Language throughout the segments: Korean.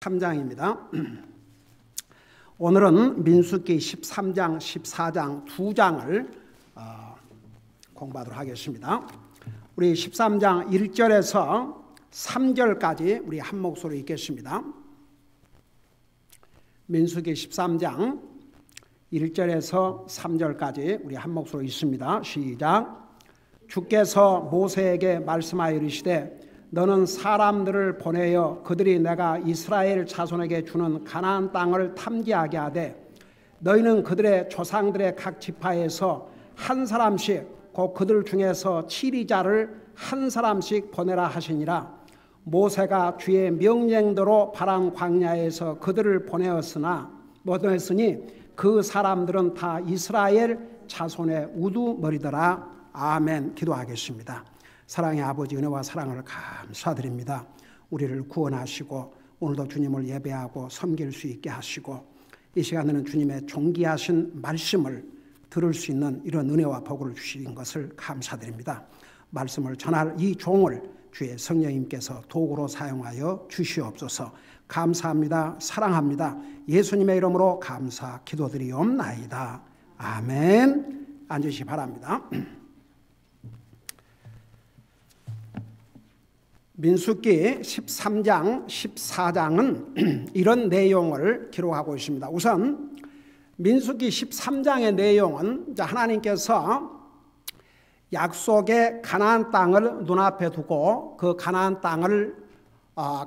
3장입니다. 오늘은 민수기 13장, 14장 두 장을 공부하도록 하겠습니다. 우리 13장 1절에서 3절까지 우리 한 목소리 읽겠습니다. 민수기 13장 1절에서 3절까지 우리 한 목소리 읽습니다. 시작. 주께서 모세에게 말씀하여 이르시되 너는 사람들을 보내어 그들이 내가 이스라엘 자손에게 주는 가나안 땅을 탐지하게 하되 너희는 그들의 조상들의 각 지파에서 한 사람씩 곧 그들 중에서 치리자를 한 사람씩 보내라 하시니라. 모세가 주의 명령대로 바람 광야에서 그들을 보내었으니 그 사람들은 다 이스라엘 자손의 우두머리더라. 아멘. 기도하겠습니다. 사랑의 아버지, 은혜와 사랑을 감사드립니다. 우리를 구원하시고 오늘도 주님을 예배하고 섬길 수 있게 하시고 이 시간에는 주님의 존귀하신 말씀을 들을 수 있는 이런 은혜와 복을 주신 것을 감사드립니다. 말씀을 전할 이 종을 주의 성령님께서 도구로 사용하여 주시옵소서. 감사합니다. 사랑합니다. 예수님의 이름으로 감사 기도드리옵나이다. 아멘. 앉으시기 바랍니다. 민수기 13장, 14장은 이런 내용을 기록하고 있습니다. 우선 민수기 13장의 내용은 하나님께서 약속의 가나안 땅을 눈앞에 두고 그 가나안 땅을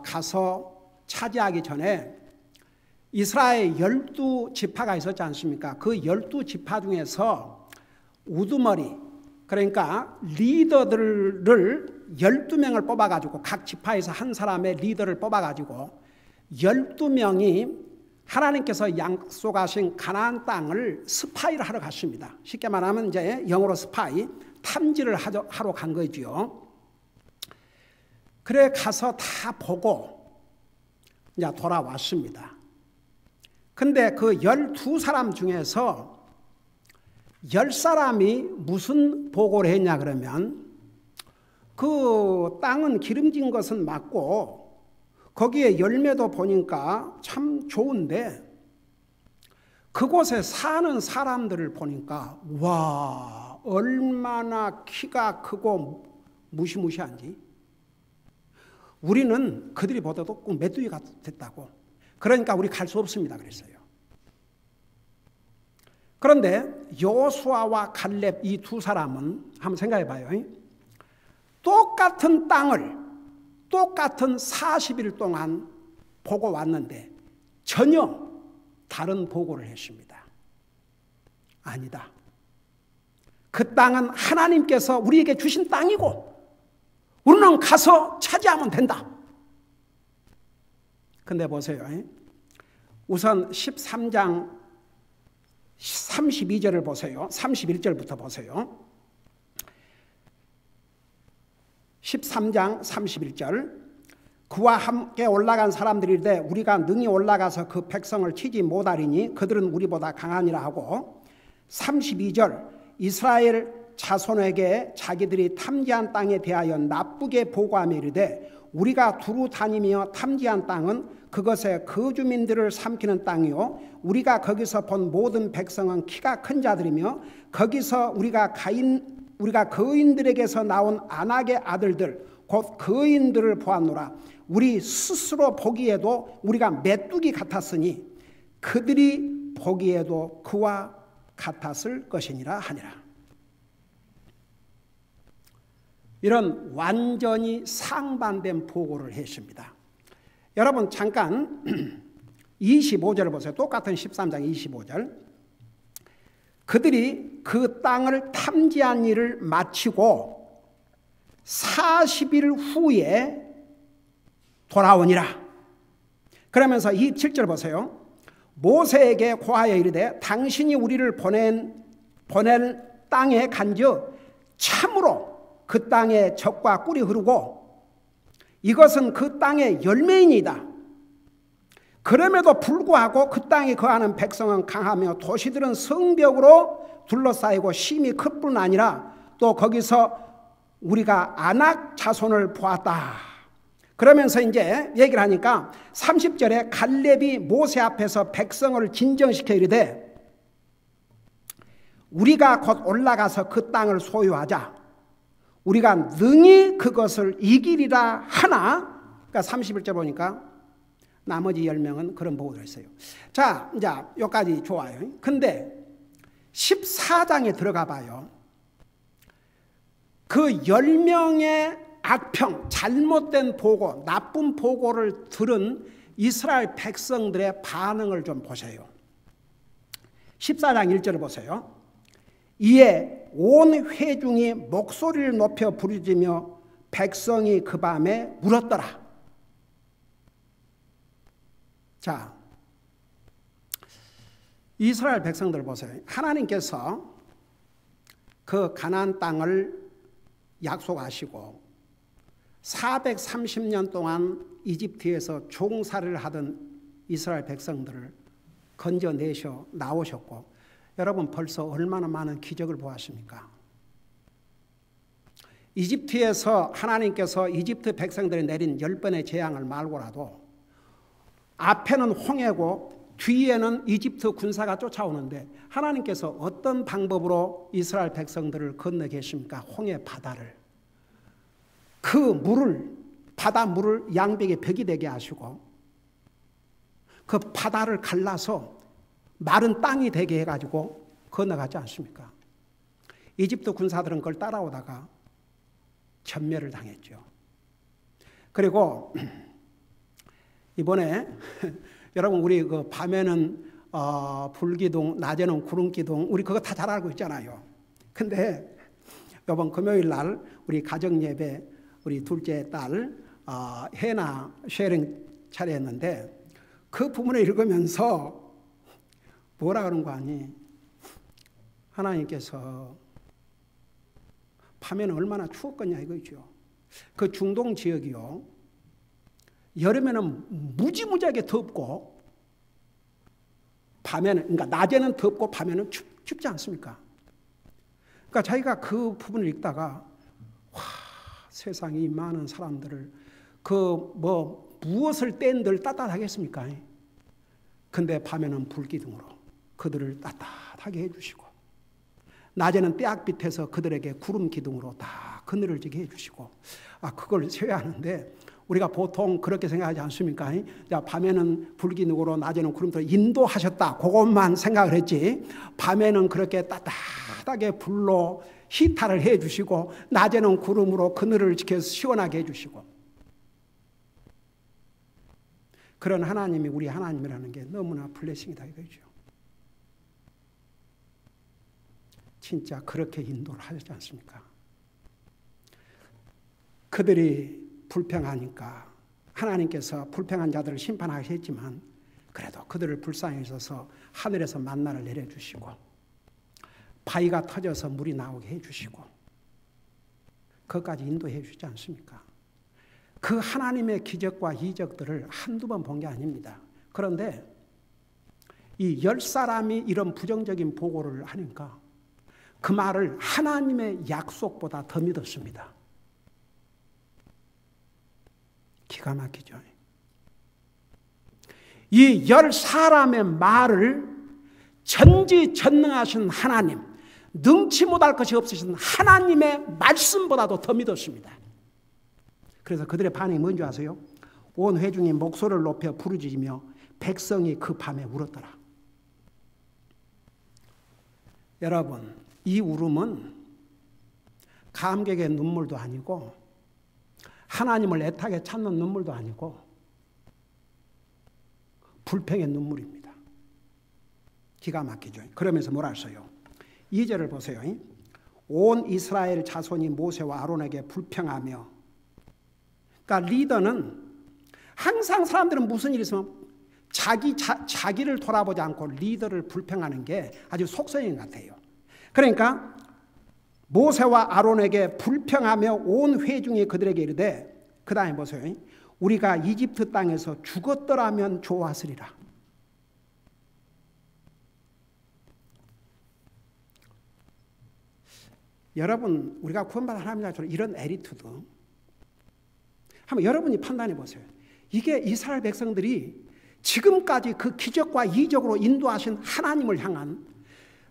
가서 차지하기 전에 이스라엘 12지파가 있었지 않습니까? 그 12지파 중에서 우두머리, 그러니까 리더들을 12명을 뽑아가지고 각 지파에서 한 사람의 리더를 뽑아가지고 12명이 하나님께서 약속하신 가나안 땅을 스파이를 하러 갔습니다. 쉽게 말하면 이제 영어로 스파이, 탐지를 하러 간 거지요. 그래 가서 다 보고 이제 돌아왔습니다. 근데 그 12사람 중에서 10사람이 무슨 보고를 했냐 그러면 그 땅은 기름진 것은 맞고 거기에 열매도 보니까 참 좋은데 그곳에 사는 사람들을 보니까 와, 얼마나 키가 크고 무시무시한지 우리는 그들이 보다도 꼭 메뚜기 같았다고. 그러니까 우리 갈 수 없습니다 그랬어요. 그런데 여호수아와 갈렙 이 두 사람은 한번 생각해 봐요. 똑같은 땅을 똑같은 40일 동안 보고 왔는데 전혀 다른 보고를 했습니다. 아니다. 그 땅은 하나님께서 우리에게 주신 땅이고 우리는 가서 차지하면 된다. 근데 보세요. 우선 13장 32절을 보세요. 31절부터 보세요. 13장 31절. 그와 함께 올라간 사람들이 이르되 우리가 능히 올라가서 그 백성을 치지 못하리니 그들은 우리보다 강하니라 하고 32절. 이스라엘 자손에게 자기들이 탐지한 땅에 대하여 나쁘게 보고하며 이르되 우리가 두루 다니며 탐지한 땅은 그것에 거주민들을 삼키는 땅이요 우리가 거기서 본 모든 백성은 키가 큰 자들이며 거기서 우리가 거인들에게서 나온 아낙의 아들들 곧 거인들을 보았노라. 우리 스스로 보기에도 우리가 메뚜기 같았으니 그들이 보기에도 그와 같았을 것이니라 하니라. 이런 완전히 상반된 보고를 했습니다. 여러분 잠깐 25절을 보세요. 똑같은 13장 25절. 그들이 그 땅을 탐지한 일을 마치고 40일 후에 돌아오니라. 그러면서 이 7절 보세요. 모세에게 고하여 이르되 당신이 우리를 보낼 땅에 간즉 참으로 그 땅에 젖과 꿀이 흐르고 이것은 그 땅의 열매이니이다. 그럼에도 불구하고 그 땅에 거하는 백성은 강하며 도시들은 성벽으로 둘러싸이고 심히 클 뿐 아니라 또 거기서 우리가 아낙 자손을 보았다. 그러면서 이제 얘기를 하니까 30절에 갈렙이 모세 앞에서 백성을 진정시켜 이르되 우리가 곧 올라가서 그 땅을 소유하자. 우리가 능히 그것을 이기리라 하나. 그러니까 31절 보니까 나머지 10명은 그런 보고를 했어요. 자, 이제 여기까지 좋아요. 근데 14장에 들어가 봐요. 그 10명의 악평, 잘못된 보고, 나쁜 보고를 들은 이스라엘 백성들의 반응을 좀 보세요. 14장 1절을 보세요. 이에 온 회중이 목소리를 높여 부르짖으며 백성이 그 밤에 울었더라. 자, 이스라엘 백성들 보세요. 하나님께서 그 가나안 땅을 약속하시고 430년 동안 이집트에서 종살이를 하던 이스라엘 백성들을 건져내셔 나오셨고, 여러분 벌써 얼마나 많은 기적을 보았습니까? 이집트에서 하나님께서 이집트 백성들이 내린 10번의 재앙을 말고라도 앞에는 홍해고 뒤에는 이집트 군사가 쫓아오는데 하나님께서 어떤 방법으로 이스라엘 백성들을 건너게 하십니까? 홍해 바다를. 그 물을, 바다 물을 양벽에 벽이 되게 하시고 그 바다를 갈라서 마른 땅이 되게 해가지고 건너가지 않습니까? 이집트 군사들은 그걸 따라오다가 전멸을 당했죠. 그리고 이번에 여러분 우리 그 밤에는 불기둥, 낮에는 구름기둥, 우리 그거 다 잘 알고 있잖아요. 근데 이번 금요일 날 우리 가정 예배 우리 둘째 딸 해나 쉐링 차례했는데 그 부분을 읽으면서 뭐라 그런 거 아니? 하나님께서 밤에는 얼마나 추웠겠냐 이거죠. 그 중동 지역이요. 여름에는 무지무지하게 덥고 밤에는, 그러니까 낮에는 덥고 밤에는 춥지 않습니까? 그러니까 자기가 그 부분을 읽다가 와, 세상에 이 많은 사람들을 무엇을 뗀들 따뜻하겠습니까? 근데 밤에는 불기둥으로 그들을 따뜻하게 해주시고 낮에는 떼약빛에서 그들에게 구름 기둥으로 다 그늘을 지게 해주시고 그걸 세워하는데 우리가 보통 그렇게 생각하지 않습니까? 밤에는 불기둥으로 낮에는 구름으로 인도하셨다. 그것만 생각을 했지. 밤에는 그렇게 따뜻하게 불로 히타를 해주시고 낮에는 구름으로 그늘을 지켜서 시원하게 해주시고 그런 하나님이 우리 하나님이라는 게 너무나 블레싱이다 이거죠. 진짜 그렇게 인도를 하지 않습니까? 그들이 불평하니까 하나님께서 불평한 자들을 심판하셨지만 그래도 그들을 불쌍히 여기셔서 하늘에서 만나를 내려주시고 바위가 터져서 물이 나오게 해주시고 그것까지 인도해 주지 않습니까? 그 하나님의 기적과 이적들을 한두 번 본 게 아닙니다. 그런데 이 10사람이 이런 부정적인 보고를 하니까 그 말을 하나님의 약속보다 더 믿었습니다. 기가 막히죠. 이 10사람의 말을 전지전능하신 하나님, 능치 못할 것이 없으신 하나님의 말씀보다도 더 믿었습니다. 그래서 그들의 반응이 뭔지 아세요? 온 회중이 목소리를 높여 부르짖으며 백성이 그 밤에 울었더라. 여러분, 이 울음은 감격의 눈물도 아니고 하나님을 애타게 찾는 눈물도 아니고 불평의 눈물입니다. 기가 막히죠. 그러면서 뭐라 했어요? 2절을 보세요. 온 이스라엘 자손이 모세와 아론에게 불평하며, 그러니까 리더는 항상 사람들은 무슨 일이 있으면 자기를 돌아보지 않고 리더를 불평하는 게 아주 속성인 것 같아요. 그러니까 모세와 아론에게 불평하며 온 회중이 그들에게 이르되, 그 다음에 보세요. 우리가 이집트 땅에서 죽었더라면 좋았으리라. 여러분, 우리가 구원받은 하나님의 자녀로 이런 애리투드, 한번 여러분이 판단해 보세요. 이게 이스라엘 백성들이 지금까지 그 기적과 이적으로 인도하신 하나님을 향한,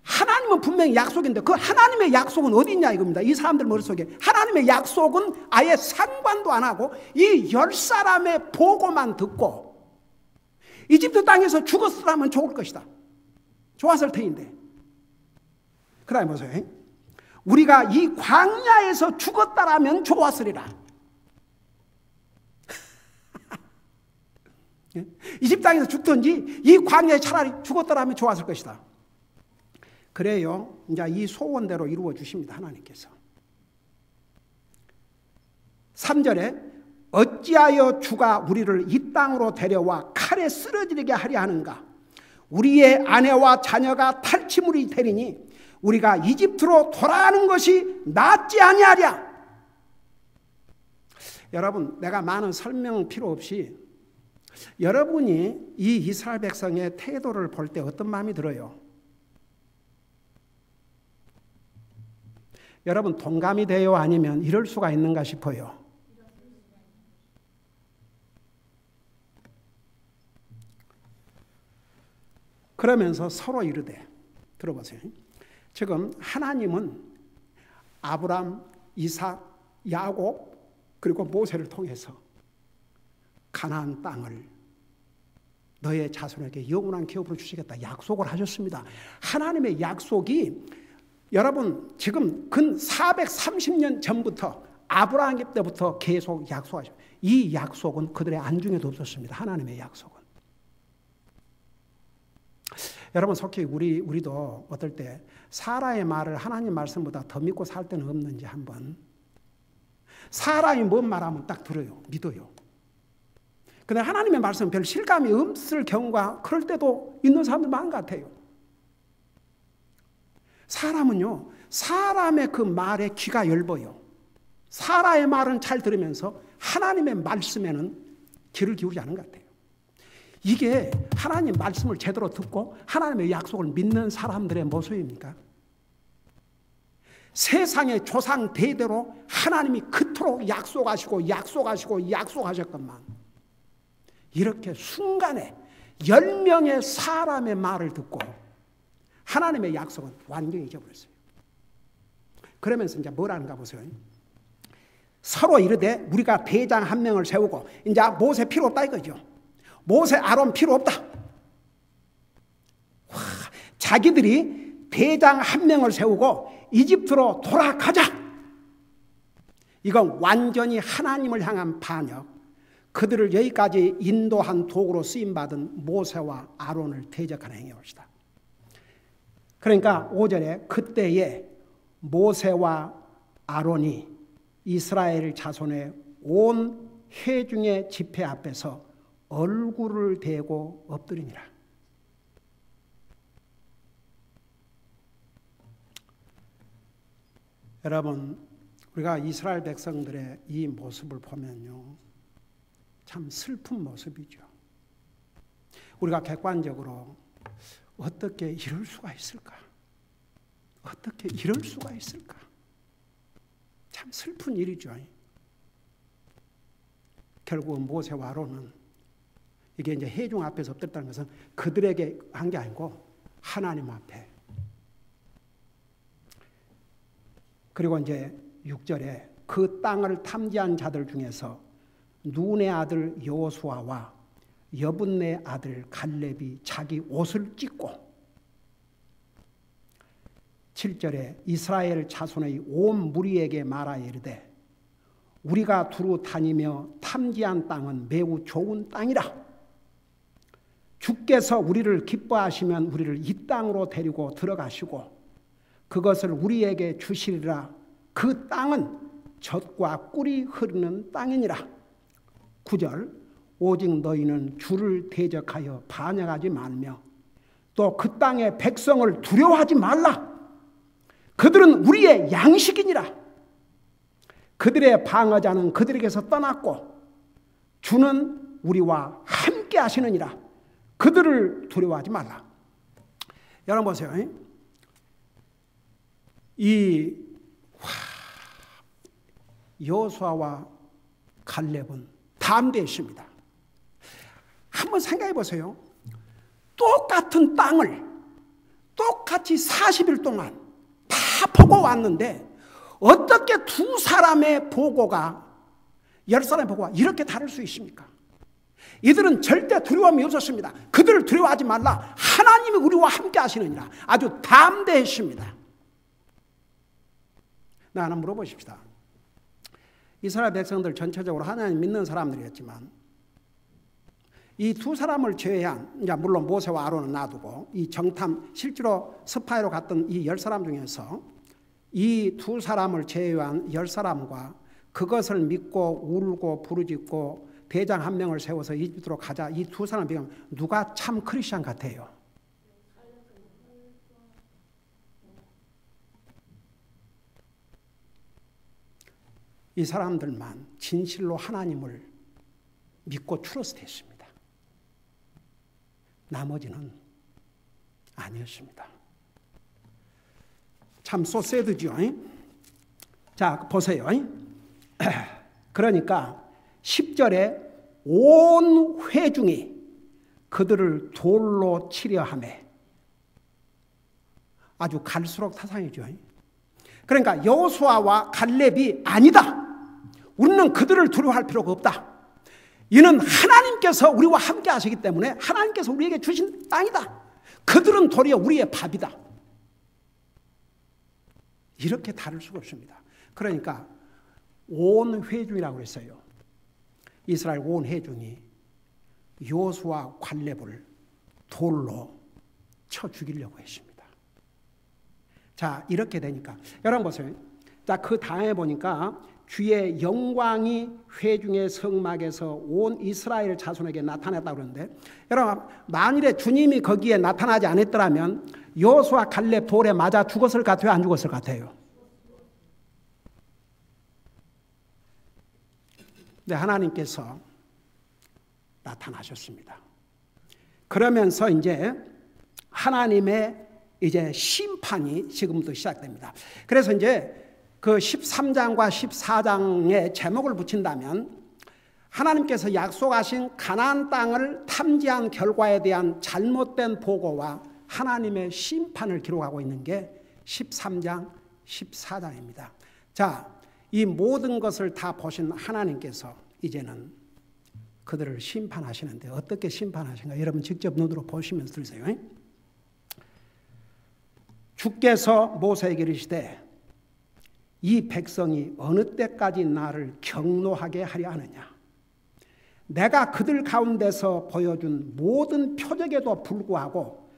하나님은 분명히 약속인데 그 하나님의 약속은 어디 있냐 이겁니다. 이 사람들 머릿속에 하나님의 약속은 아예 상관도 안 하고 이 10사람의 보고만 듣고 이집트 땅에서 죽었으라면 좋을 것이다, 좋았을 터인데, 그 다음에 보세요. 우리가 이 광야에서 죽었다라면 좋았으리라. 이집트 땅에서 죽든지 이 광야에 차라리 죽었더라면 좋았을 것이다. 그래요. 이제 이 소원대로 이루어 주십니다, 하나님께서. 3절에 어찌하여 주가 우리를 이 땅으로 데려와 칼에 쓰러지게 하려 하는가? 우리의 아내와 자녀가 탈취물이 되리니 우리가 이집트로 돌아가는 것이 낫지 아니하랴. 여러분, 내가 많은 설명 필요 없이 여러분이 이 이스라엘 백성의 태도를 볼 때 어떤 마음이 들어요? 여러분 동감이 돼요? 아니면 이럴 수가 있는가 싶어요? 그러면서 서로 이르되, 들어보세요. 지금 하나님은 아브람, 이삭, 야곱 그리고 모세를 통해서 가나안 땅을 너의 자손에게 영원한 기업으로 주시겠다 약속을 하셨습니다. 하나님의 약속이 여러분 지금 근 430년 전부터 아브라함 때부터 계속 약속하셨어요. 이 약속은 그들의 안중에도 없었습니다. 하나님의 약속은. 여러분 속히 우리도 어떨 때 사라의 말을 하나님 말씀보다 더 믿고 살 때는 없는지 한번. 사람이 뭔 말하면 딱 들어요. 믿어요. 근데 하나님의 말씀은 별 실감이 없을 경우가 그럴 때도 있는 사람들 많은 것 같아요. 사람은요, 사람의 그 말에 귀가 엷어요. 사라의 말은 잘 들으면서 하나님의 말씀에는 귀를 기울이지 않은 것 같아요. 이게 하나님 말씀을 제대로 듣고 하나님의 약속을 믿는 사람들의 모습입니까? 세상의 조상 대대로 하나님이 그토록 약속하셨건만 이렇게 순간에 10명의 사람의 말을 듣고 하나님의 약속은 완전히 잊어버렸어요. 그러면서 이제 뭐라는가 보세요. 서로 이르되 우리가 대장 한 명을 세우고, 이제 모세 필요 없다 이거죠. 모세 아론 필요 없다. 와, 자기들이 대장 한 명을 세우고 이집트로 돌아가자. 이건 완전히 하나님을 향한 반역, 그들을 여기까지 인도한 도구로 쓰임받은 모세와 아론을 대적하는 행위였다. 그러니까 5절에 그때에 모세와 아론이 이스라엘 자손의 온 회중의 집회 앞에서 얼굴을 대고 엎드리니라. 여러분, 우리가 이스라엘 백성들의 이 모습을 보면요, 참 슬픈 모습이죠. 우리가 객관적으로 어떻게 이럴 수가 있을까? 어떻게 이럴 수가 있을까? 참 슬픈 일이죠. 결국은 모세와 아론은 이게 이제 회중 앞에서 엎드렸다는 것은 그들에게 한 게 아니고 하나님 앞에. 그리고 이제 6절에 그 땅을 탐지한 자들 중에서 눈의 아들 여호수아와 여분네 아들 갈렙이 자기 옷을 찢고, 7절에 이스라엘 자손의 온 무리에게 말하여 이르되 우리가 두루 다니며 탐지한 땅은 매우 좋은 땅이라. 주께서 우리를 기뻐하시면 우리를 이 땅으로 데리고 들어가시고 그것을 우리에게 주시리라. 그 땅은 젖과 꿀이 흐르는 땅이니라. 9절 오직 너희는 주를 대적하여 반역하지 말며 또 그 땅의 백성을 두려워하지 말라. 그들은 우리의 양식이니라. 그들의 방어자는 그들에게서 떠났고 주는 우리와 함께 하시느니라. 그들을 두려워하지 말라. 여러분 보세요. 이 여호수아와 갈렙은 담대했습니다. 한번 생각해 보세요. 똑같은 땅을 똑같이 40일 동안 다 보고 왔는데 어떻게 두 사람의 보고가 10사람의 보고가 이렇게 다를 수 있습니까? 이들은 절대 두려움이 없었습니다. 그들을 두려워하지 말라. 하나님이 우리와 함께 하시느니라. 아주 담대했습니다. 나 하나 물어보십시다. 이스라엘 백성들 전체적으로 하나님 믿는 사람들이었지만 이 두 사람을 제외한, 이제 물론 모세와 아론은 놔두고 이 정탐 실제로 스파이로 갔던 이 10사람 중에서 이 두 사람을 제외한 10사람과 그것을 믿고 울고 부르짖고 대장 한 명을 세워서 이집트로 가자, 이 두 사람 비교하면 누가 참 크리스찬 같아요? 이 사람들만 진실로 하나님을 믿고 트러스트했습니다. 나머지는 아니었습니다. 참 소세드죠. 자, 보세요. 그러니까 10절에 온 회중이 그들을 돌로 치려 하매, 아주 갈수록 타산이죠. 그러니까 여호수아와 갈렙이 아니다, 우리는 그들을 두려워할 필요가 없다, 이는 하나님께서 우리와 함께 하시기 때문에 하나님께서 우리에게 주신 땅이다, 그들은 도리어 우리의 밥이다, 이렇게 다를 수가 없습니다. 그러니까 온 회중이라고 했어요. 이스라엘 온 회중이 여호수아 갈렙을 돌로 쳐 죽이려고 했습니다. 자, 이렇게 되니까 여러분 보세요. 자, 그 다음에 보니까 주의 영광이 회중의 성막에서 온 이스라엘 자손에게 나타났다고 그러는데, 여러분 만일에 주님이 거기에 나타나지 않았더라면 여호수아 갈렙 돌에 맞아 죽었을 것 같아요, 안 죽었을 것 같아요? 네, 하나님께서 나타나셨습니다. 그러면서 이제 하나님의 이제 심판이 지금부터 시작됩니다. 그래서 이제 그 13장과 14장에 제목을 붙인다면 하나님께서 약속하신 가나안 땅을 탐지한 결과에 대한 잘못된 보고와 하나님의 심판을 기록하고 있는 게 13장, 14장입니다. 자, 이 모든 것을 다 보신 하나님께서 이제는 그들을 심판하시는데 어떻게 심판하신가? 여러분 직접 눈으로 보시면서 들으세요. 주께서 모세에게 이르시되 이 백성이 어느 때까지 나를 경노하게 하려 하느냐? 내가 그들 가운데서 보여준 모든 표적에도 불구하고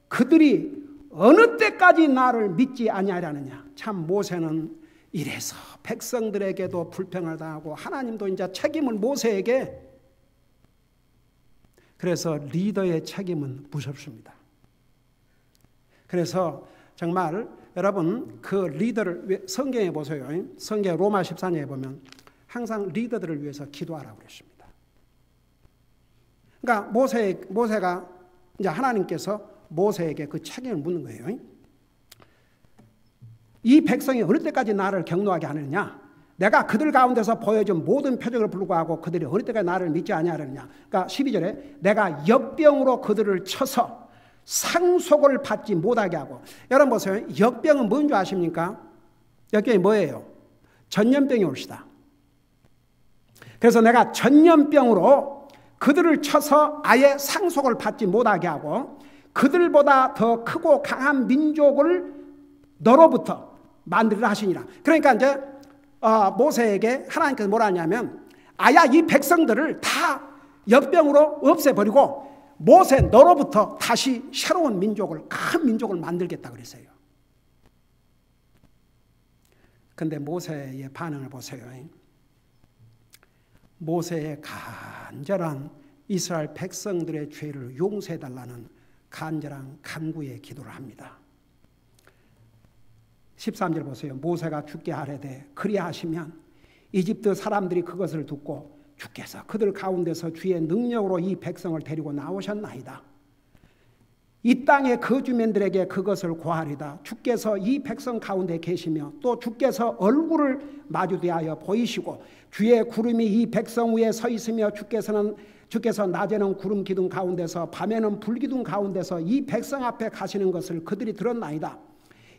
그들이 어느 때까지 나를 믿지 아니하려느냐? 참 모세는 이래서 백성들에게도 불평을 당하고 하나님도 이제 책임을 모세에게, 그래서 리더의 책임은 무섭습니다. 그래서 정말 여러분 그 리더를 성경에 보세요. 성경 로마 14장에 보면 항상 리더들을 위해서 기도하라고 그랬습니다. 그러니까 모세가 이제 하나님께서 모세에게 그 책임을 묻는 거예요. 이 백성이 어느 때까지 나를 경노하게 하느냐? 내가 그들 가운데서 보여준 모든 표적을 불구하고 그들이 어느 때까지 나를 믿지 아니하느냐? 그러니까 12절에 내가 역병으로 그들을 쳐서 상속을 받지 못하게 하고. 여러분 보세요. 역병은 뭔 줄 아십니까? 역병이 뭐예요? 전염병이 옵시다. 그래서 내가 전염병으로 그들을 쳐서 아예 상속을 받지 못하게 하고 그들보다 더 크고 강한 민족을 너로부터 만들라 하시니라. 그러니까 이제 모세에게 하나님께서 뭐라 하냐면 아야 이 백성들을 다 역병으로 없애버리고 모세 너로부터 다시 새로운 민족을, 큰 민족을 만들겠다 그랬어요. 근데 모세의 반응을 보세요. 모세의 간절한 이스라엘 백성들의 죄를 용서해달라는 간절한 간구의 기도를 합니다. 13절 보세요. 모세가 주께 아뢰되 그리하시면 이집트 사람들이 그것을 듣고 주께서 그들 가운데서 주의 능력으로 이 백성을 데리고 나오셨나이다. 이 땅의 거주민들에게 그것을 고하리다. 주께서 이 백성 가운데 계시며 또 주께서 얼굴을 마주대하여 보이시고 주의 구름이 이 백성 위에 서 있으며 주께서 낮에는 구름 기둥 가운데서 밤에는 불 기둥 가운데서 이 백성 앞에 가시는 것을 그들이 들었나이다.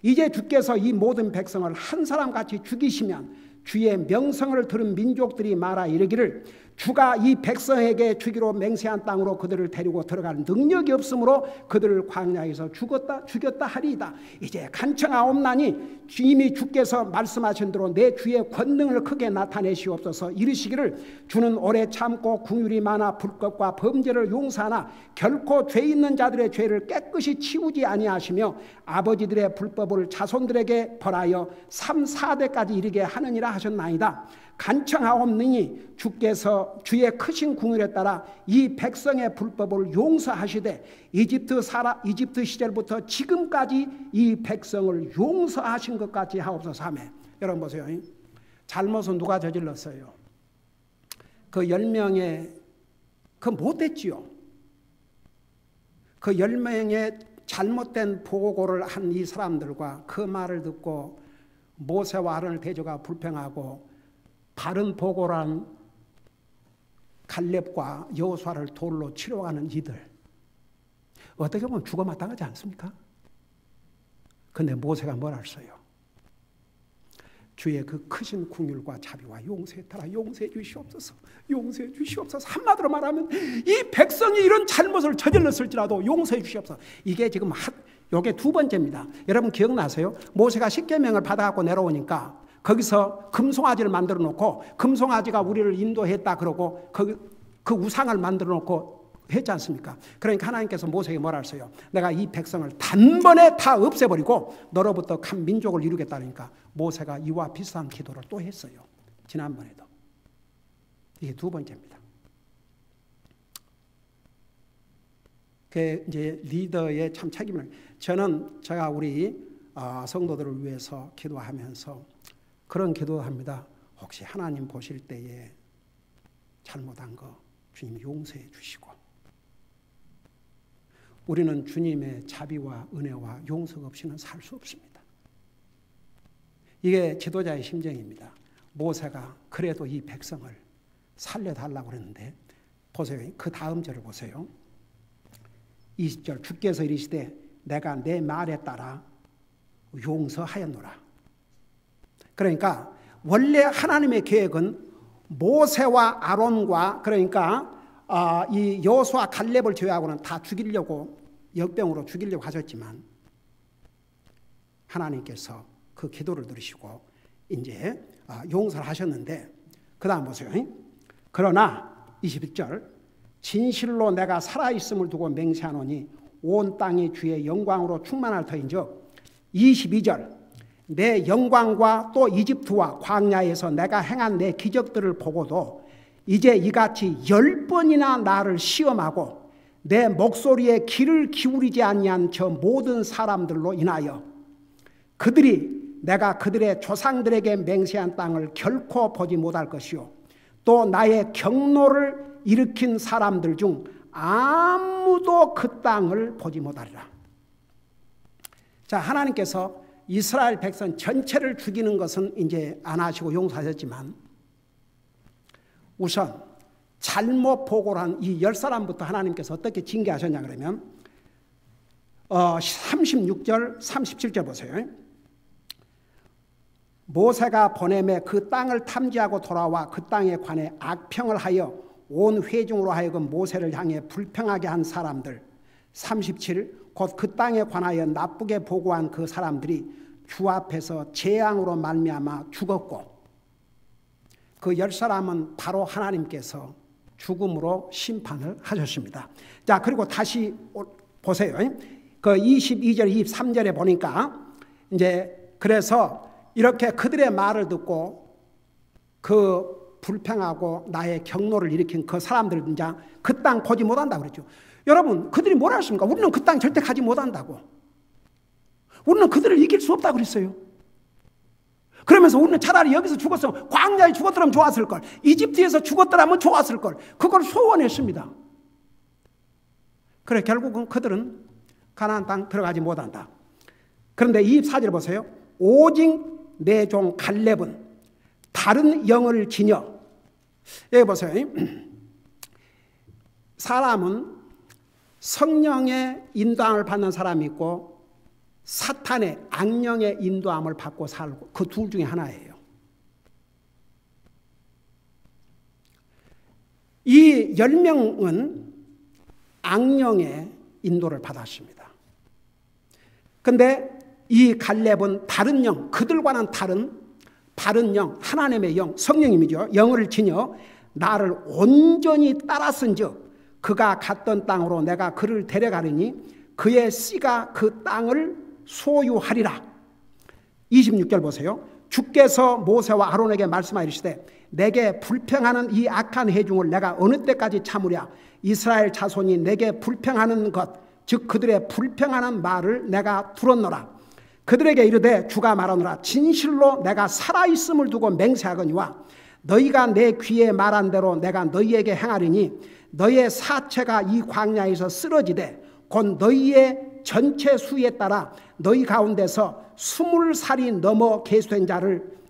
이제 주께서 이 모든 백성을 한 사람같이 죽이시면 주의 명성을 들은 민족들이 말하 이르기를 주가 이 백성에게 주기로 맹세한 땅으로 그들을 데리고 들어갈 능력이 없으므로 그들을 광야에서 죽였다 하리이다. 이제 간청하옵나니 이미 주께서 말씀하신 대로 내 주의 권능을 크게 나타내시옵소서. 이르시기를 주는 오래 참고 긍휼이 많아 불법과 범죄를 용서하나 결코 죄 있는 자들의 죄를 깨끗이 치우지 아니하시며 아버지들의 불법을 자손들에게 벌하여 3, 4대까지 이르게 하느니라 하셨나이다. 간청하옵느니 주께서 주의 크신 궁율에 따라 이 백성의 불법을 용서하시되 이집트 시절부터 지금까지 이 백성을 용서하신 것 같이 하옵소서 하며. 여러분 보세요. 잘못은 누가 저질렀어요? 그 10명의 그 못했지요. 그 10명의 잘못된 보고를 한 이 사람들과 그 말을 듣고 모세와 아론을 대조가 불평하고 바른 보고란 갈렙과 여호수아를 돌로 치러 가는 이들, 어떻게 보면 죽어 마땅하지 않습니까? 그런데 모세가 뭘 했어요? 주의 그 크신 긍휼과 자비와 용서에 따라 용서해 주시옵소서, 용서해 주시옵소서. 한마디로 말하면 이 백성이 이런 잘못을 저질렀을지라도 용서해 주시옵소서. 이게 지금 요게 두 번째입니다. 여러분 기억나세요? 모세가 십계명을 받아갖고 내려오니까 거기서 금송아지를 만들어 놓고 금송아지가 우리를 인도했다 그러고 그 우상을 만들어 놓고 했지 않습니까? 그러니까 하나님께서 모세에게 뭐라 했어요? 내가 이 백성을 단번에 다 없애버리고 너로부터 한 민족을 이루겠다니까 모세가 이와 비슷한 기도를 또 했어요. 지난번에도. 이게 두 번째입니다. 그 이제 리더의 참 책임을 제가 우리 성도들을 위해서 기도하면서 그런 기도합니다. 혹시 하나님 보실 때에 잘못한 거 주님 용서해 주시고, 우리는 주님의 자비와 은혜와 용서 없이는 살 수 없습니다. 이게 지도자의 심정입니다. 모세가 그래도 이 백성을 살려달라고 그랬는데 보세요. 그 다음 절을 보세요. 20절 주께서 이르시되 내가 내 말에 따라 용서하였노라. 그러니까 원래 하나님의 계획은 모세와 아론과 그러니까 이 여호수아 갈렙을 제외하고는 다 죽이려고 역병으로 죽이려고 하셨지만 하나님께서 그 기도를 들으시고 이제 용서를 하셨는데 그 다음 보세요. 그러나 21절 진실로 내가 살아있음을 두고 맹세하노니 온 땅이 주의 영광으로 충만할 터인즉 22절 내 영광과 또 이집트와 광야에서 내가 행한 내 기적들을 보고도 이제 이같이 10번이나 나를 시험하고 내 목소리에 귀를 기울이지 아니한 저 모든 사람들로 인하여 그들이 내가 그들의 조상들에게 맹세한 땅을 결코 보지 못할 것이요 또 나의 경노를 일으킨 사람들 중 아무도 그 땅을 보지 못하리라. 자, 하나님께서 이스라엘 백성 전체를 죽이는 것은 이제 안 하시고 용서하셨지만 우선 잘못 보고를 한 이 10사람부터 하나님께서 어떻게 징계하셨냐 그러면 36절 37절 보세요. 모세가 보내매 그 땅을 탐지하고 돌아와 그 땅에 관해 악평을 하여 온 회중으로 하여금 모세를 향해 불평하게 한 사람들 37 곧 그 땅에 관하여 나쁘게 보고한 그 사람들이 주 앞에서 재앙으로 말미암아 죽었고 그 10사람은 바로 하나님께서 죽음으로 심판을 하셨습니다. 자, 그리고 다시 보세요. 그 22절 23절에 보니까 이제 그래서 이렇게 그들의 말을 듣고 그 불평하고 나의 경노를 일으킨 그 사람들은 이제 그 땅 보지 못한다고 그랬죠. 여러분, 그들이 뭐라 했습니까? 우리는 그 땅 절대 가지 못한다고. 우리는 그들을 이길 수 없다고 그랬어요. 그러면서 우리는 차라리 여기서 죽었으면 광야에 죽었더라면 좋았을 걸, 이집트에서 죽었더라면 좋았을 걸, 그걸 소원했습니다. 그래 결국은 그들은 가나안 땅 들어가지 못한다. 그런데 24절 보세요. 오직 내 종 갈렙은 다른 영을 지녀. 여기 보세요. 사람은 성령의 인도함을 받는 사람이 있고 사탄의 악령의 인도함을 받고 살고 그 둘 중에 하나예요. 이 10명은 악령의 인도를 받았습니다. 그런데 이 갈렙은 다른 영, 그들과는 다른 영, 하나님의 영, 성령님이죠. 영을 지녀 나를 온전히 따랐은즉 그가 갔던 땅으로 내가 그를 데려가리니 그의 씨가 그 땅을 소유하리라. 26절 보세요. 주께서 모세와 아론에게 말씀하시되 내게 불평하는 이 악한 해중을 내가 어느 때까지 참으랴. 이스라엘 자손이 내게 불평하는 것, 즉 그들의 불평하는 말을 내가 들었노라. 그들에게 이르되 주가 말하노라. 진실로 내가 살아있음을 두고 맹세하거니와 너희가 내 귀에 말한 대로 내가 너희에게 행하리니 너희의 사체가 이 광야에서 쓰러지되 곧 너희의 전체 수에 따라 너희 가운데서 20살이 넘어 계수된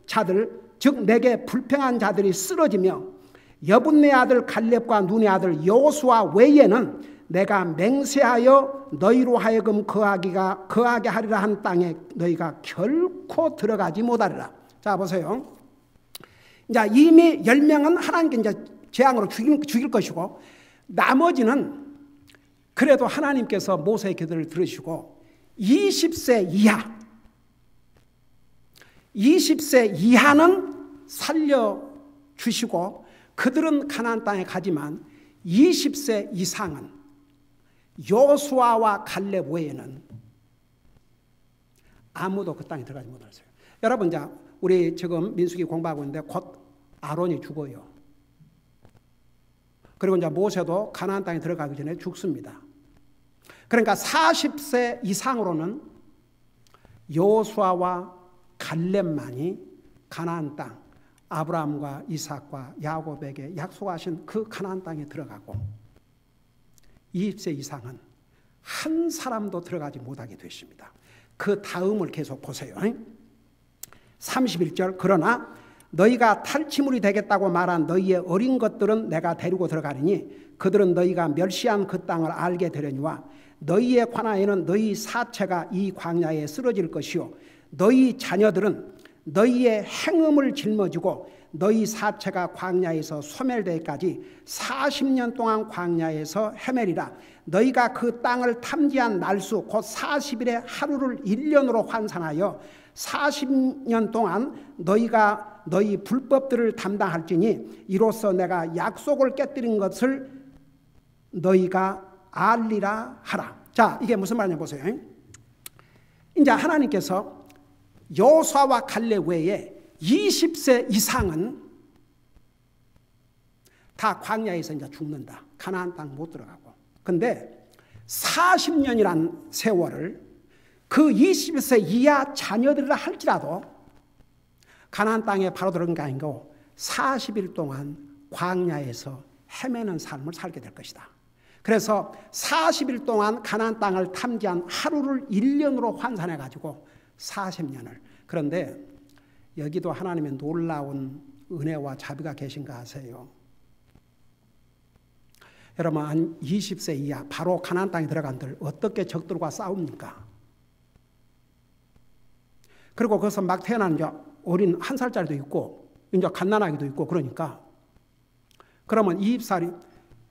자들 즉 내게 불평한 자들이 쓰러지며 여분네 아들 갈렙과 눈의 아들 여호수아 외에는 내가 맹세하여 너희로 하여금 거하게 하리라 한 땅에 너희가 결코 들어가지 못하리라. 자 보세요. 이제 이미 10명은 하나님께 이제 재앙으로 죽일 것이고 나머지는 그래도 하나님께서 모세의 기도를 들으시고 20세 이하는 살려주시고 그들은 가나안 땅에 가지만 20세 이상은 여호수아와 갈렙 외에는 아무도 그 땅에 들어가지 못했어요. 여러분, 이제 우리 지금 민수기 공부하고 있는데 곧 아론이 죽어요. 그리고 이제 모세도 가나안 땅에 들어가기 전에 죽습니다. 그러니까 40세 이상으로는 여호수아와 갈렙만이 가나안 땅, 아브라함과 이삭과 야곱에게 약속하신 그 가나안 땅에 들어가고 20세 이상은 한 사람도 들어가지 못하게 되십니다. 그 다음을 계속 보세요. 31절 그러나 너희가 탈취물이 되겠다고 말한 너희의 어린 것들은 내가 데리고 들어가리니 그들은 너희가 멸시한 그 땅을 알게 되려니와 너희의 관하에는 너희 사체가 이 광야에 쓰러질 것이요 너희 자녀들은 너희의 행음을 짊어지고 너희 사체가 광야에서 소멸되기까지 40년 동안 광야에서 헤매리라. 너희가 그 땅을 탐지한 날수 곧 40일의 하루를 1년으로 환산하여 40년 동안 너희가 너희 불법들을 담당할지니 이로써 내가 약속을 깨뜨린 것을 너희가 알리라 하라. 자, 이게 무슨 말이냐 보세요. 이제 하나님께서 여호수아와 갈렙 외에 20세 이상은 다 광야에서 이제 죽는다. 가나안 땅 못 들어가고. 근데 40년이란 세월을 그 20세 이하 자녀들을 할지라도 가나안 땅에 바로 들어간 게 아니고 40일 동안 광야에서 헤매는 삶을 살게 될 것이다. 그래서 40일 동안 가나안 땅을 탐지한 하루를 1년으로 환산해 가지고 40년을. 그런데 여기도 하나님의 놀라운 은혜와 자비가 계신가 아세요? 여러분, 한 20세 이하 바로 가나안 땅에 들어간들 어떻게 적들과 싸웁니까? 그리고 거기서 막 태어난 이제 어린 1살짜리도 있고 이제 갓난아기도 있고 그러니까 그러면 20살이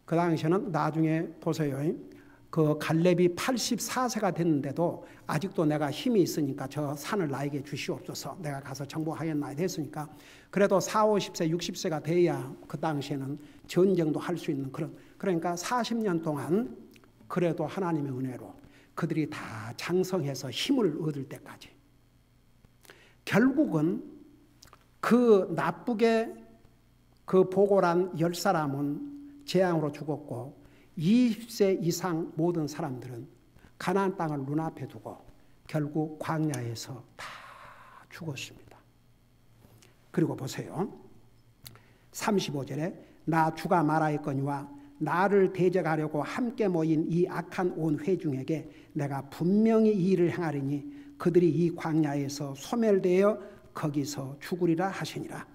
그 당시에는 나중에 보세요. 그 갈렙이 84세가 됐는데도 아직도 내가 힘이 있으니까 저 산을 나에게 주시옵소서. 내가 가서 정복하겠나이다 했으니까 그래도 40, 50세, 60세가 돼야 그 당시에는 전쟁도 할 수 있는 그런. 그러니까 40년 동안 그래도 하나님의 은혜로 그들이 다 장성해서 힘을 얻을 때까지 결국은 그 나쁘게 그 보고란 10사람은 재앙으로 죽었고 20세 이상 모든 사람들은 가나안 땅을 눈앞에 두고 결국 광야에서 다 죽었습니다. 그리고 보세요. 35절에 나 주가 말하였거니와 나를 대적하려고 함께 모인 이 악한 온 회중에게 내가 분명히 이 일을 행하리니 그들이 이 광야에서 소멸되어 거기서 죽으리라 하시니라.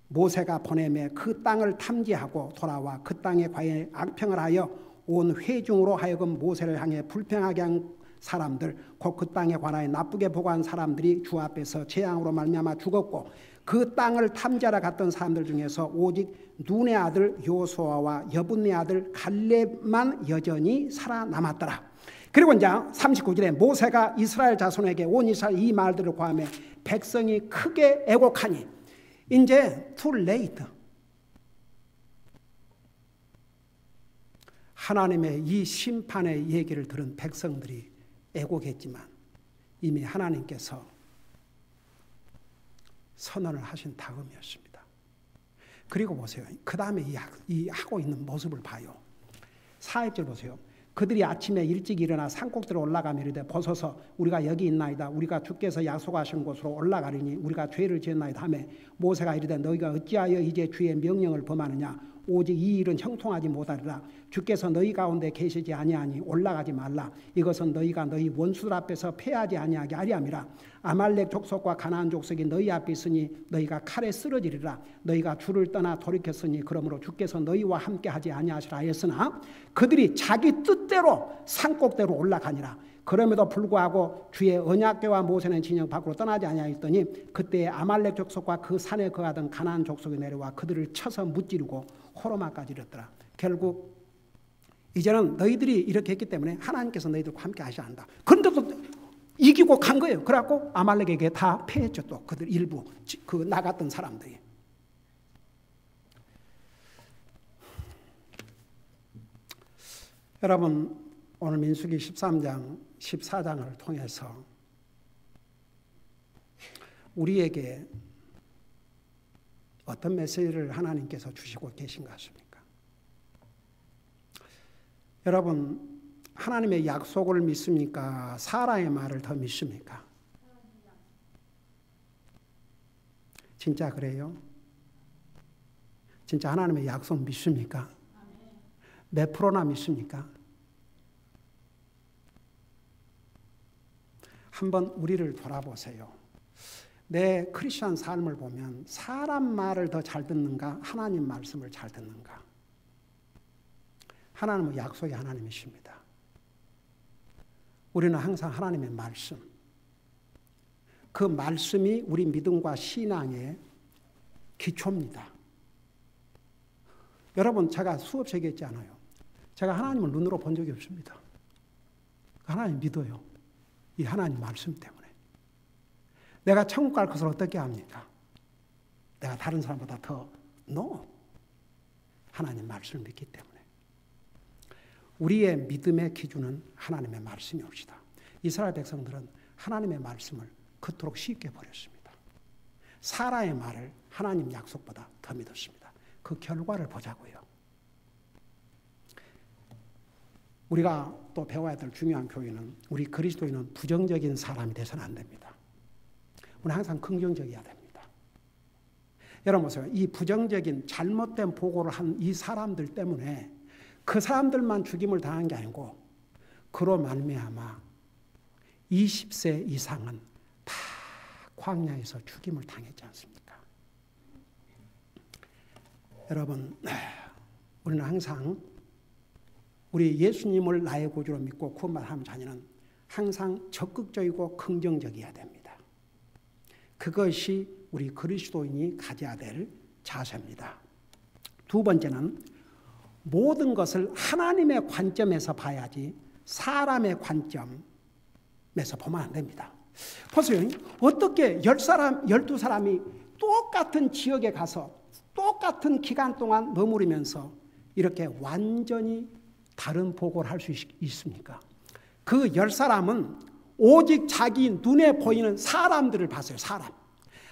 모세가 보내매 그 땅을 탐지하고 돌아와 그 땅에 과연 악평을 하여 온 회중으로 하여금 모세를 향해 불평하게 한 사람들, 곧 그 땅에 관하여 나쁘게 보고한 사람들이 주 앞에서 재앙으로 말미암아 죽었고, 그 땅을 탐지하러 갔던 사람들 중에서 오직 눈의 아들 요수아와 여분의 아들 갈렙만 여전히 살아남았더라. 그리고 이제 39절에 모세가 이스라엘 자손에게 온 이스라엘 이 말들을 고하며 백성이 크게 애곡하니, 이제 too late. 하나님의 이 심판의 얘기를 들은 백성들이 애곡했지만 이미 하나님께서 선언을 하신 다음이었습니다. 그리고 보세요. 그 다음에 이 하고 있는 모습을 봐요. 4절 보세요. 그들이 아침에 일찍 일어나 산꼭대로 올라가며 이르되 보소서 우리가 여기 있나이다. 우리가 주께서 약속하신 곳으로 올라가리니 우리가 죄를 지었나이다 하며 모세가 이르되 너희가 어찌하여 이제 주의 명령을 범하느냐. 오직 이 일은 형통하지 못하리라. 주께서 너희 가운데 계시지 아니하니 올라가지 말라. 이것은 너희가 너희 원수들 앞에서 패하지 아니하게 하리 함이라. 아말렉 족속과 가나안 족속이 너희 앞에 있으니 너희가 칼에 쓰러지리라. 너희가 주를 떠나 돌이켰으니 그러므로 주께서 너희와 함께 하지 아니하시라 하였으나 그들이 자기 뜻대로 산꼭대로 올라가니라. 그럼에도 불구하고 주의 언약궤와 모세는 진영 밖으로 떠나지 아니하였더니 그때 아말렉 족속과 그 산에 거하던 가나안 족속이 내려와 그들을 쳐서 무찌르고 호르마까지 이르더라. 결국 이제는 너희들이 이렇게 했기 때문에 하나님께서 너희들과 함께 하셔야 한다. 그런데도 이기고 간 거예요. 그래갖고 아말렉에게 다 패했죠. 또 그들 일부 그 나갔던 사람들이. 여러분 오늘 민수기 13장 14장을 통해서 우리에게 어떤 메시지를 하나님께서 주시고 계신 것 같습니까? 여러분 하나님의 약속을 믿습니까? 사라의 말을 더 믿습니까? 진짜 그래요? 진짜 하나님의 약속 믿습니까? 몇 프로나 믿습니까? 한번 우리를 돌아보세요. 내 크리스천 삶을 보면 사람 말을 더 잘 듣는가? 하나님 말씀을 잘 듣는가? 하나님은 약속의 하나님이십니다. 우리는 항상 하나님의 말씀, 그 말씀이 우리 믿음과 신앙의 기초입니다. 여러분 제가 수없이 얘기했지 않아요? 제가 하나님을 눈으로 본 적이 없습니다. 하나님 믿어요. 이 하나님 말씀 때문에. 내가 천국 갈 것을 어떻게 합니까? 내가 다른 사람보다 더 하나님 말씀을 믿기 때문에. 우리의 믿음의 기준은 하나님의 말씀이 옵시다. 이스라엘 백성들은 하나님의 말씀을 그토록 쉽게 버렸습니다. 사라의 말을 하나님 약속보다 더 믿었습니다. 그 결과를 보자고요. 우리가 또 배워야 될 중요한 교훈은 우리 그리스도인은 부정적인 사람이 돼서는 안 됩니다. 우리는 항상 긍정적이어야 됩니다. 여러분 보세요. 이 부정적인 잘못된 보고를 한 이 사람들 때문에 그 사람들만 죽임을 당한 게 아니고 그로 말미암아 20세 이상은 다 광야에서 죽임을 당했지 않습니까? 여러분 우리는 항상 우리 예수님을 나의 구주로 믿고 구원받은 자녀는 항상 적극적이고 긍정적이어야 됩니다. 그것이 우리 그리스도인이 가져야 될 자세입니다. 두 번째는 모든 것을 하나님의 관점에서 봐야지 사람의 관점에서 보면 안 됩니다. 보세요. 어떻게 12사람이 똑같은 지역에 가서 똑같은 기간 동안 머무르면서 이렇게 완전히 다른 보고를 할 수 있습니까? 그 10사람은 오직 자기 눈에 보이는 사람들을 봤어요. 사람.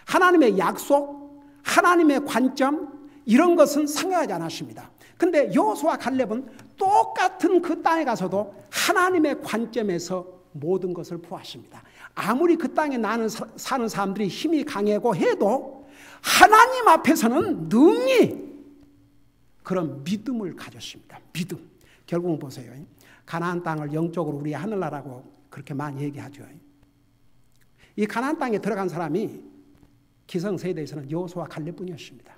하나님의 약속, 하나님의 관점 이런 것은 상하지 않았습니다. 근데 여호수아 갈렙은 똑같은 그 땅에 가서도 하나님의 관점에서 모든 것을 보았습니다. 아무리 그 땅에 사는 사람들이 힘이 강하고 해도 하나님 앞에서는 능히 그런 믿음을 가졌습니다. 믿음. 결국은 보세요. 가나안 땅을 영적으로 우리 하늘나라고 그렇게 많이 얘기하죠. 이 가나안 땅에 들어간 사람이 기성세대에서는 여호수아 갈렙뿐이었습니다.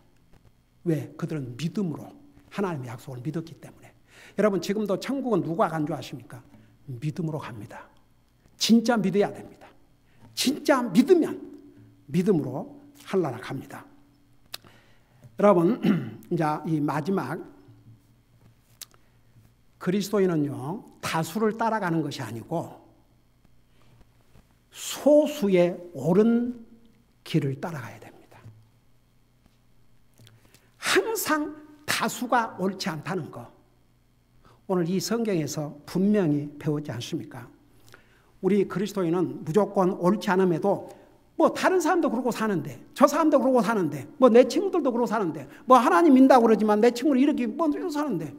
왜? 그들은 믿음으로 하나님의 약속을 믿었기 때문에. 여러분 지금도 천국은 누가 간주하십니까? 믿음으로 갑니다. 진짜 믿어야 됩니다. 진짜 믿으면 믿음으로 하늘나라 갑니다. 여러분 이제 이 마지막 그리스도인은요 다수를 따라가는 것이 아니고 소수의 옳은 길을 따라가야 됩니다. 항상 다수가 옳지 않다는 거 오늘 이 성경에서 분명히 배웠지 않습니까? 우리 그리스도인은 무조건 옳지 않음에도 뭐 다른 사람도 그러고 사는데 저 사람도 그러고 사는데 뭐 내 친구들도 그러고 사는데 뭐 하나님 믿는다고 그러지만 내 친구는 이렇게 뭐 사는데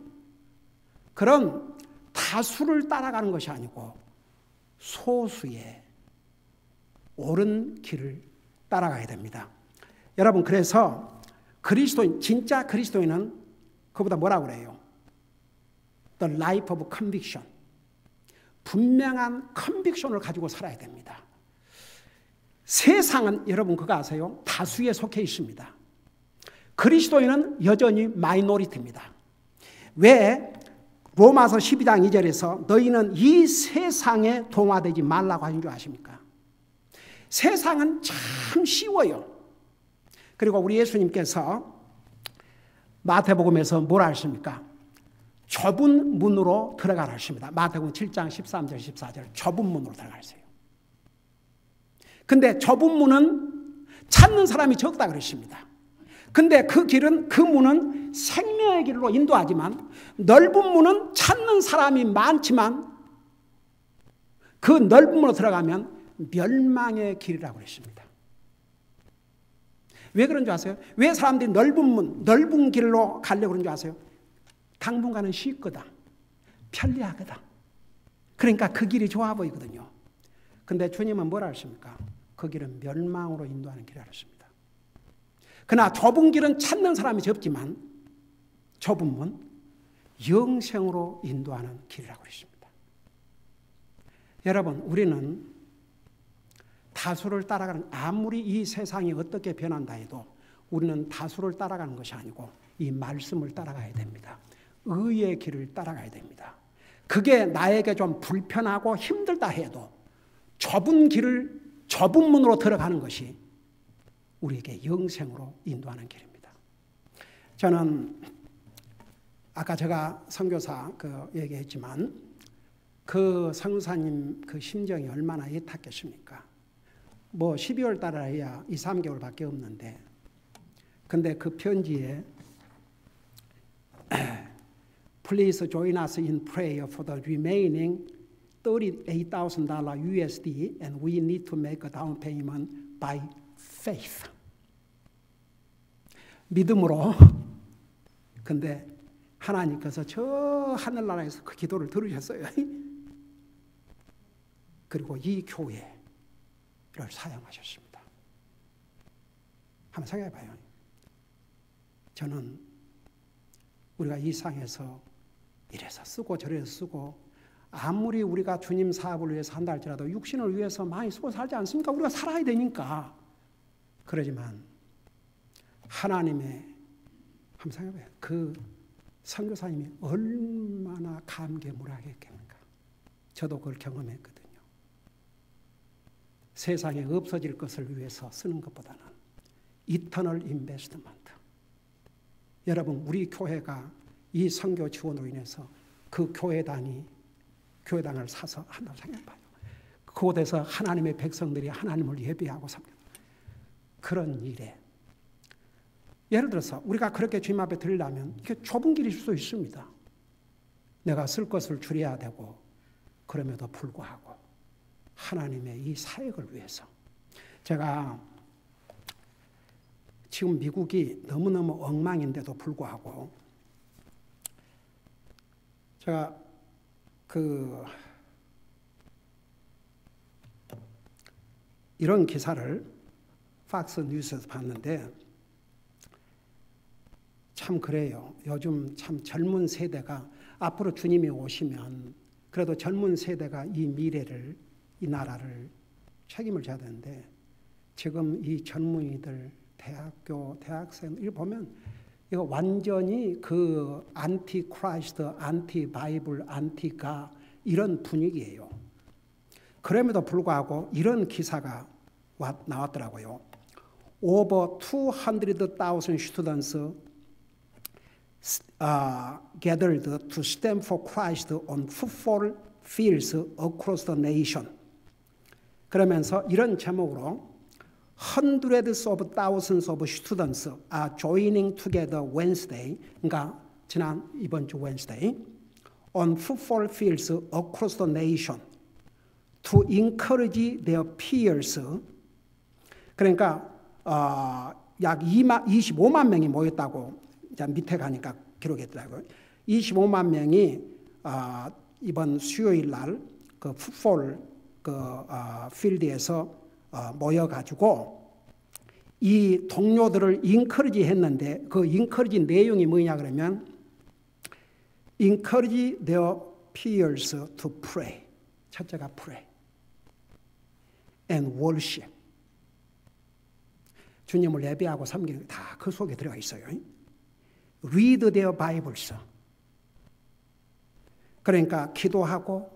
그런 다수를 따라가는 것이 아니고 소수의 옳은 길을 따라가야 됩니다. 여러분 그래서 그리스도인 진짜 그리스도인은 그보다 뭐라고 그래요? The life of conviction. 분명한 컨빅션을 가지고 살아야 됩니다. 세상은 여러분 그거 아세요? 다수에 속해 있습니다. 그리스도인은 여전히 마이너리티입니다. 왜? 로마서 12장 2절에서 너희는 이 세상에 동화되지 말라고 하신 줄 아십니까? 세상은 참 쉬워요. 그리고 우리 예수님께서 마태복음에서 뭐라 하십니까? 좁은 문으로 들어가라 하십니다. 마태복음 7장 13절 14절 좁은 문으로 들어가세요. 근데 좁은 문은 찾는 사람이 적다 그러십니다. 근데 그 길은 그 문은 생명의 길로 인도하지만 넓은 문은 찾는 사람이 많지만 그 넓은 문으로 들어가면 멸망의 길이라고 그랬습니다. 왜 그런 줄 아세요? 왜 사람들이 넓은 문, 넓은 길로 가려고 그런 줄 아세요? 당분간은 쉽거든. 편리하거든. 그러니까 그 길이 좋아 보이거든요. 근데 주님은 뭐라 하십니까? 그 길은 멸망으로 인도하는 길이라 하십니다. 그러나 좁은 길은 찾는 사람이 적지만 좁은 문, 영생으로 인도하는 길이라고 그러십니다. 여러분, 우리는 다수를 따라가는, 아무리 이 세상이 어떻게 변한다 해도 우리는 다수를 따라가는 것이 아니고 이 말씀을 따라가야 됩니다. 의의 길을 따라가야 됩니다. 그게 나에게 좀 불편하고 힘들다 해도 좁은 길을 좁은 문으로 들어가는 것이 우리에게 영생으로 인도하는 길입니다. 저는 아까 제가 선교사 얘기했지만 그 선교사님 그 심정이 얼마나 애탔겠습니까? 뭐 12월 달에 해야 2, 3개월밖에 없는데 근데 그 편지에 Please join us in prayer for the remaining $38,000 USD and we need to make a down payment by faith. 믿음으로. 근데 하나님께서 저 하늘나라에서 그 기도를 들으셨어요. 그리고 이 교회를 사용하셨습니다. 한번 생각해 봐요. 저는 우리가 이 상에서 이래서 쓰고 저래서 쓰고 아무리 우리가 주님 사업을 위해서 한다 할지라도 육신을 위해서 많이 쓰고 살지 않습니까? 우리가 살아야 되니까. 그러지만 하나님의 한번 생각해 봐요. 그 선교사님이 얼마나 감개무량했겠는가. 저도 그걸 경험했거든요. 세상에 없어질 것을 위해서 쓰는 것보다는 이터널 인베스트먼트. 여러분 우리 교회가 이 선교 지원으로 인해서 그 교회당을 사서 한다고 생각해봐요. 그곳에서 하나님의 백성들이 하나님을 예배하고 섬겨. 그런 일에 예를 들어서 우리가 그렇게 주님 앞에 드리려면 이게 좁은 길일 수도 있습니다. 내가 쓸 것을 줄여야 되고 그럼에도 불구하고 하나님의 이 사역을 위해서 제가 지금 미국이 너무너무 엉망인데도 불구하고 제가 이런 기사를 팍스 뉴스에서 봤는데 참 참 그래요. 요즘 참 젊은 세대가 앞으로 주님이 오시면 그래도 젊은 세대가 이 미래를, 이 나라를 책임을 져야 되는데 지금 이 젊은이들, 대학교, 대학생 이거 보면 이거 완전히 그 안티 크라이스트, 안티 바이블, 안티가 이런 분위기예요. 그럼에도 불구하고 이런 기사가 나왔더라고요. Over 200,000 students gathered to stand for Christ on football fields across the nation. 그러면서 이런 제목으로 Hundreds of thousands of students are joining together Wednesday, 그러니까 이번 주 Wednesday, on football fields across the nation to encourage their peers. 그러니까 약 25만 명이 모였다고 밑에 가니까 기록했더라고요. 25만 명이 이번 수요일 날 그 풋볼 필드에서 모여가지고 이 동료들을 인커리지 했는데 그 인커리지 내용이 뭐냐 그러면 encourage their peers to pray. 첫째가 pray and worship. 주님을 예배하고 섬기는 게 다 그 속에 들어가 있어요. Read their Bibles. 그러니까 기도하고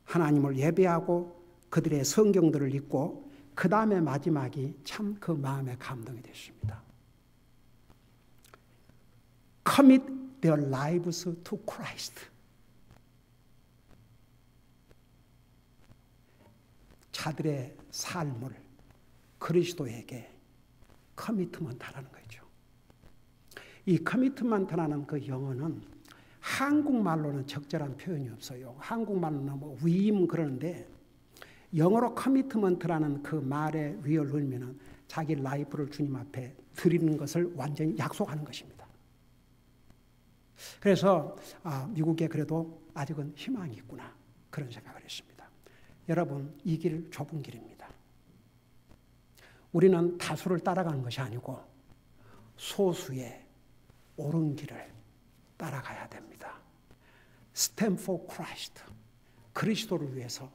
하나님을 예배하고 그들의 성경들을 읽고 그 다음에 마지막이 참 그 마음에 감동이 됐습니다. Commit their lives to Christ. 자들의 삶을 그리스도에게 커미트먼트하라는 거죠. 이 커미트먼트라는 그 영어는 한국말로는 적절한 표현이 없어요. 한국말로는 뭐 위임 그러는데 영어로 커미트먼트라는 그 말의 리얼 의미는 자기 라이프를 주님 앞에 드리는 것을 완전히 약속하는 것입니다. 그래서 미국에 그래도 아직은 희망이 있구나 그런 생각을 했습니다. 여러분 이 길 좁은 길입니다. 우리는 다수를 따라가는 것이 아니고 소수의 옳은 길을 따라가야 됩니다. Stand for Christ. 그리스도를 위해서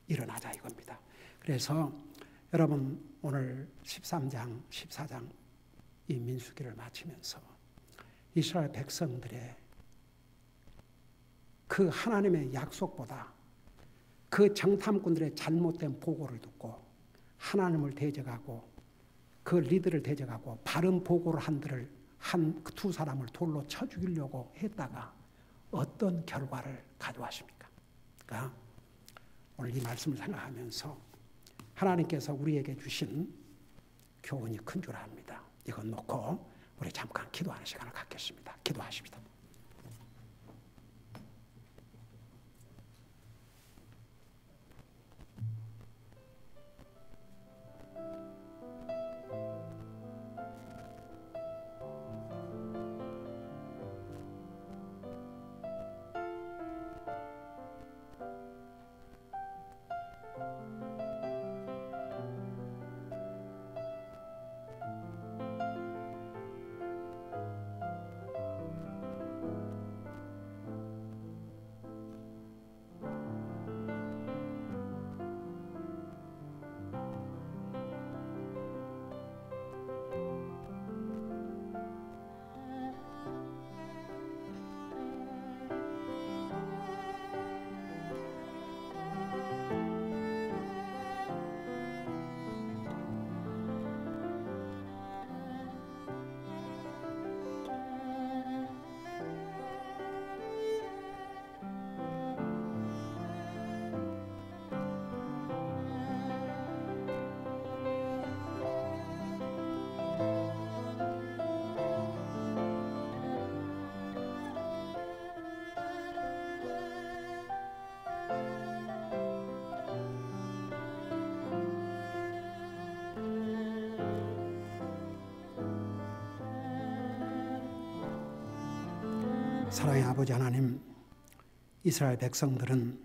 일어나자 이겁니다. 그래서 여러분 오늘 13장, 14장 이 민수기를 마치면서 이스라엘 백성들의 그 하나님의 약속보다 그 정탐꾼들의 잘못된 보고를 듣고 하나님을 대적하고 그 리더를 대적하고 바른 보고를 한 두 사람을 돌로 쳐 죽이려고 했다가 어떤 결과를 가져왔습니까? 그러니까 오늘 이 말씀을 생각하면서 하나님께서 우리에게 주신 교훈이 큰 줄 압니다. 이건 놓고 우리 잠깐 기도하는 시간을 갖겠습니다. 기도하십니다. 사랑의 아버지 하나님, 이스라엘 백성들은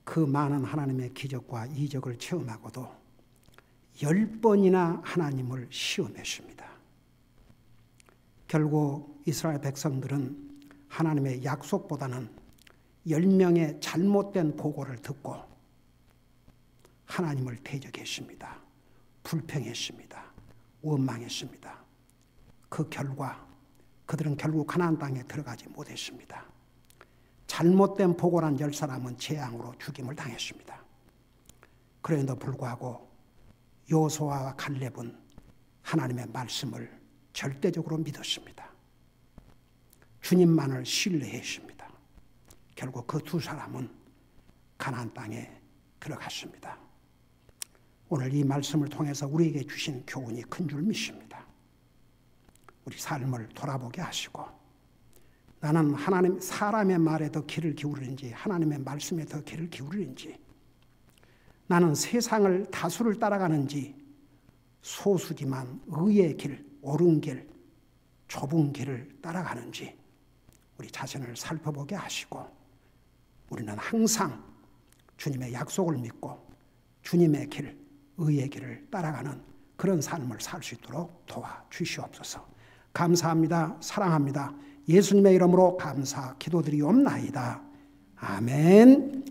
그 많은 하나님의 기적과 이적을 체험하고도 10번이나 하나님을 시험했습니다. 결국 이스라엘 백성들은 하나님의 약속보다는 10명의 잘못된 보고를 듣고 하나님을 대적했습니다. 불평했습니다. 원망했습니다. 그 결과 그들은 결국 가나안 땅에 들어가지 못했습니다. 잘못된 보고란 10사람은 재앙으로 죽임을 당했습니다. 그럼에도 불구하고 여호수아와 갈렙은 하나님의 말씀을 절대적으로 믿었습니다. 주님만을 신뢰했습니다. 결국 그 두 사람은 가나안 땅에 들어갔습니다. 오늘 이 말씀을 통해서 우리에게 주신 교훈이 큰 줄 믿습니다. 우리 삶을 돌아보게 하시고 나는 하나님 사람의 말에 더 귀를 기울이는지 하나님의 말씀에 더 귀를 기울이는지 나는 세상을 다수를 따라가는지 소수지만 의의 길, 옳은 길, 좁은 길을 따라가는지 우리 자신을 살펴보게 하시고 우리는 항상 주님의 약속을 믿고 주님의 길, 의의 길을 따라가는 그런 삶을 살 수 있도록 도와주시옵소서. 감사합니다. 사랑합니다. 예수님의 이름으로 감사 기도드리옵나이다. 아멘.